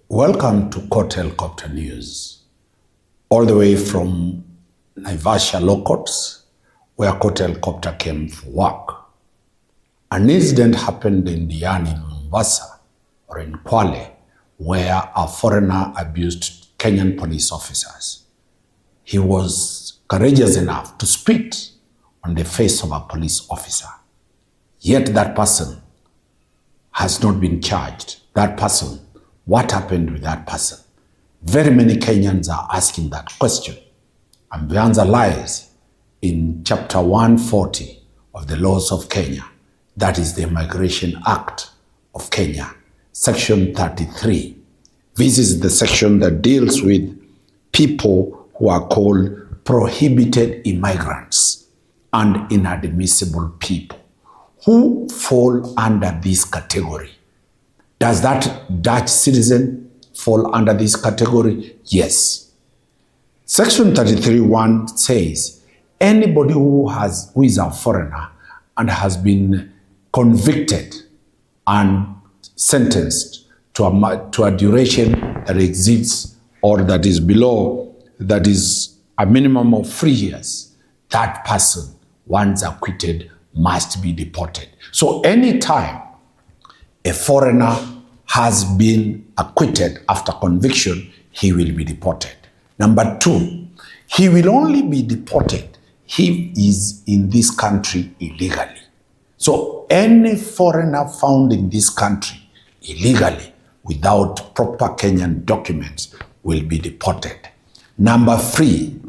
Welcome to Court Helicopter News, all the way from Naivasha Law Courts, where Court Helicopter came for work. An incident happened in Diani, in Mombasa, or in Kwale, where a foreigner abused Kenyan police officers. He was courageous enough to spit on the face of a police officer. Yet that person has not been charged. That person, what happened with that person? Very many Kenyans are asking that question. And the answer lies in chapter 140 of the laws of Kenya. That is the Migration Act of Kenya, section 33. This is the section that deals with people who are called prohibited immigrants and inadmissible people. Who fall under this category? Does that Dutch citizen fall under this category? Yes. Section 33(1) says, anybody who is a foreigner and has been convicted and sentenced to a duration that exceeds or that is below, that is a minimum of 3 years, that person, once acquitted, must be deported. So anytime a foreigner has been acquitted after conviction, he will be deported. Number 2, he will only be deported if he is in this country illegally. So any foreigner found in this country illegally without proper Kenyan documents will be deported. Number 3,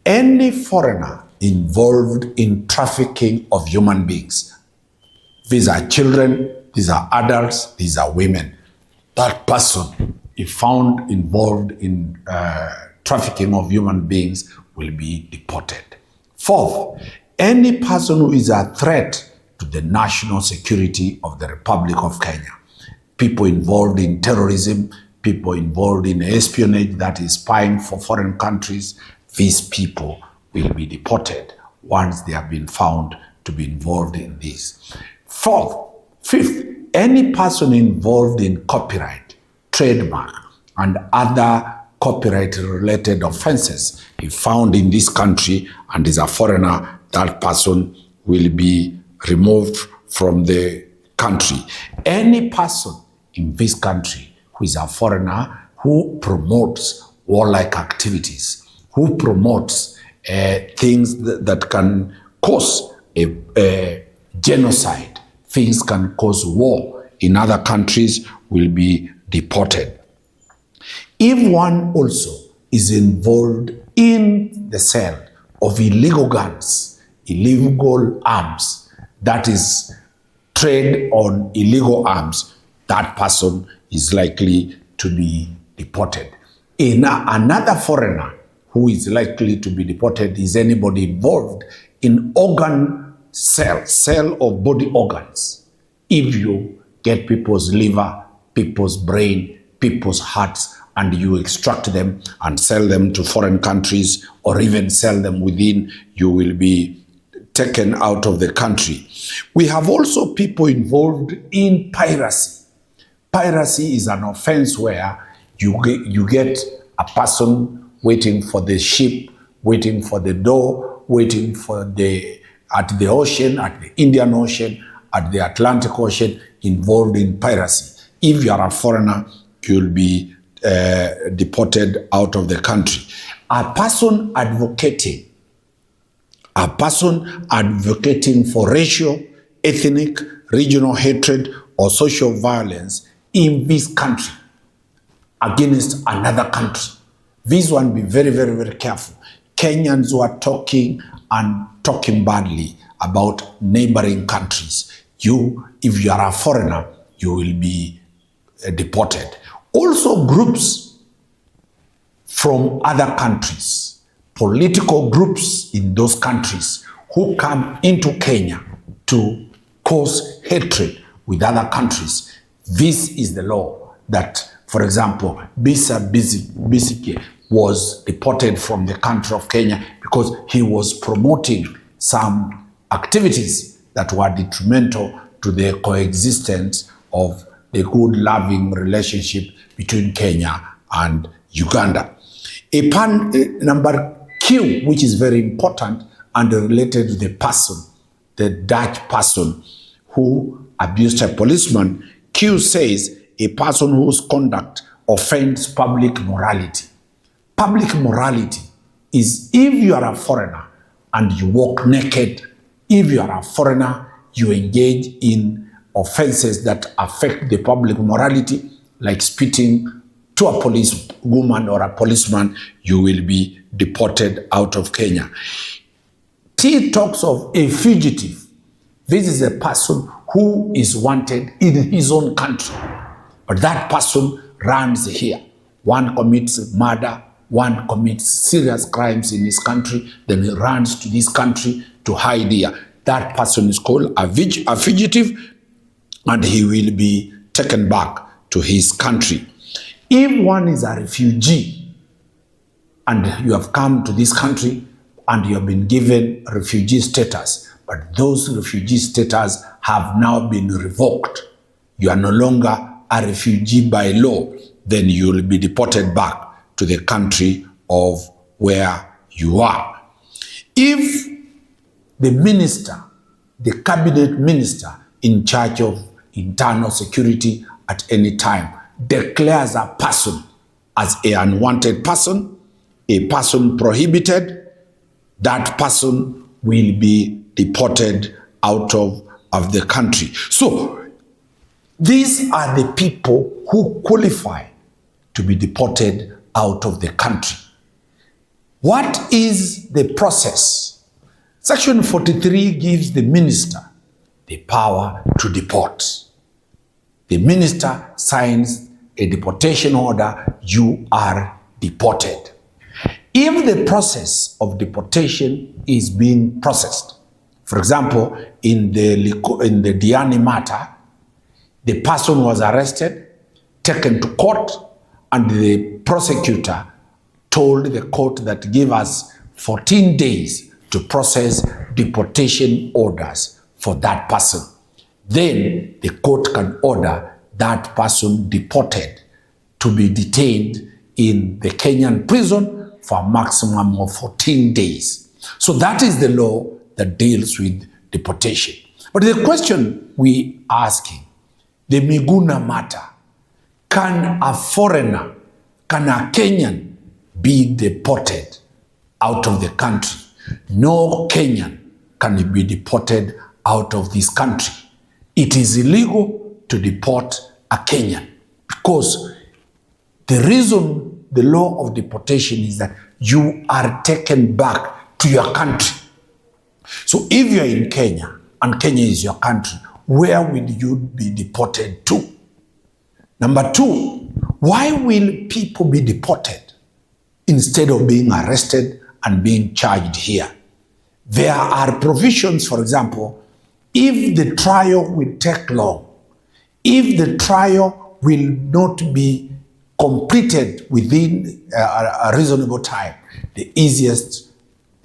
any foreigner involved in trafficking of human beings. These are children, these are adults, these are women. That person, if found involved in trafficking of human beings, will be deported. 4th, any person who is a threat to the national security of the Republic of Kenya. People involved in terrorism, people involved in espionage, that is spying for foreign countries, these people will be deported once they have been found to be involved in this. 5th, any person involved in copyright, trademark, and other copyright-related offenses, if found in this country and is a foreigner, that person will be removed from the country. Any person in this country who is a foreigner who promotes warlike activities, who promotes things that can cause a genocide, things can cause war in other countries, will be deported. If one also is involved in the sale of illegal guns, illegal arms, that is trade on illegal arms, that person is likely to be deported. Another foreigner who is likely to be deported is anybody involved in organ sale of body organs. If you get people's liver, people's brain, people's hearts, and you extract them and sell them to foreign countries or even sell them within, you will be taken out of the country. We have also people involved in piracy. Piracy is an offense where you get a person waiting for the ship, waiting for the door, waiting for at the ocean, at the Indian Ocean, at the Atlantic Ocean, involved in piracy. If you are a foreigner, you'll be deported out of the country. A person advocating for racial, ethnic, regional hatred or social violence in this country against another country. This one, be very, very, very careful. Kenyans who are talking badly about neighboring countries. If you are a foreigner, you will be deported. Also groups from other countries, political groups in those countries who come into Kenya to cause hatred with other countries. This is the law that, for example, Bisa Bisiki was deported from the country of Kenya because he was promoting some activities that were detrimental to the coexistence of the good, loving relationship between Kenya and Uganda. Number Q, which is very important and related to the person, the Dutch person who abused a policeman, Q says a person whose conduct offends public morality. Public morality is if you are a foreigner and you walk naked, if you are a foreigner, you engage in offenses that affect the public morality, like spitting to a policewoman or a policeman, you will be deported out of Kenya. T talks of a fugitive. This is a person who is wanted in his own country, but that person runs here. One commits murder, one commits serious crimes in his country, then he runs to this country to hide here. That person is called a fugitive, and he will be taken back to his country. If one is a refugee and you have come to this country and you have been given refugee status, but those refugee status have now been revoked, you are no longer a refugee by law, then you will be deported back to the country of where you are. If the minister, the cabinet minister in charge of internal security at any time declares a person as an unwanted person, a person prohibited, that person will be deported out of the country. So these are the people who qualify to be deported out of the country. What is the process? Section 43 gives the minister the power to deport. The minister signs a deportation order, you are deported. If the process of deportation is being processed, for example, in the Diani matter, the person was arrested, taken to court, and the prosecutor told the court that give us 14 days to process deportation orders for that person. Then the court can order that person deported to be detained in the Kenyan prison for a maximum of 14 days. So that is the law that deals with deportation. But the question we are asking, the Miguna matter, can a foreigner, can a Kenyan be deported out of the country? No Kenyan can be deported out of this country. It is illegal to deport a Kenyan because the reason the law of deportation is that you are taken back to your country. So if you are in Kenya and Kenya is your country, where will you be deported to? Number two, why will people be deported instead of being arrested and being charged here? There are provisions, for example, if the trial will take long, if the trial will not be completed within a reasonable time, the easiest,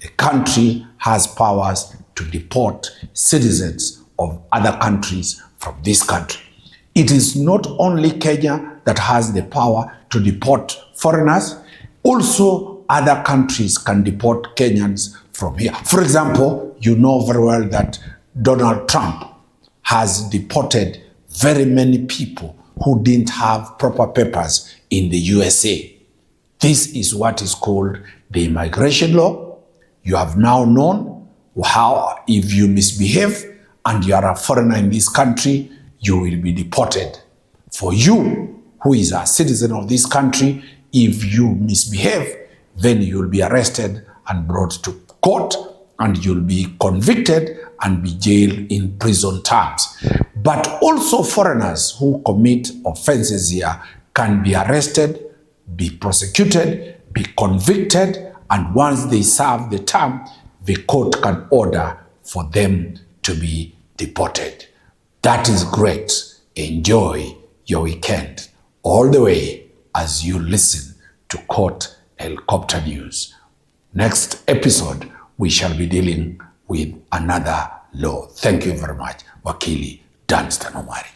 the country has powers to deport citizens of other countries from this country. It is not only Kenya that has the power to deport foreigners, also other countries can deport Kenyans from here. For example, you know very well that Donald Trump has deported very many people who didn't have proper papers in the USA. This is what is called the immigration law. You have now known how if you misbehave and you are a foreigner in this country, you will be deported. For you, who is a citizen of this country, if you misbehave, then you will be arrested and brought to court and you'll be convicted and be jailed in prison terms. But also foreigners who commit offenses here can be arrested, be prosecuted, be convicted, and once they serve the term, the court can order for them to be deported. That is great. Enjoy your weekend all the way as you listen to Court Helicopter News. Next episode, we shall be dealing with another law. Thank you very much. Wakili Danstan Omari.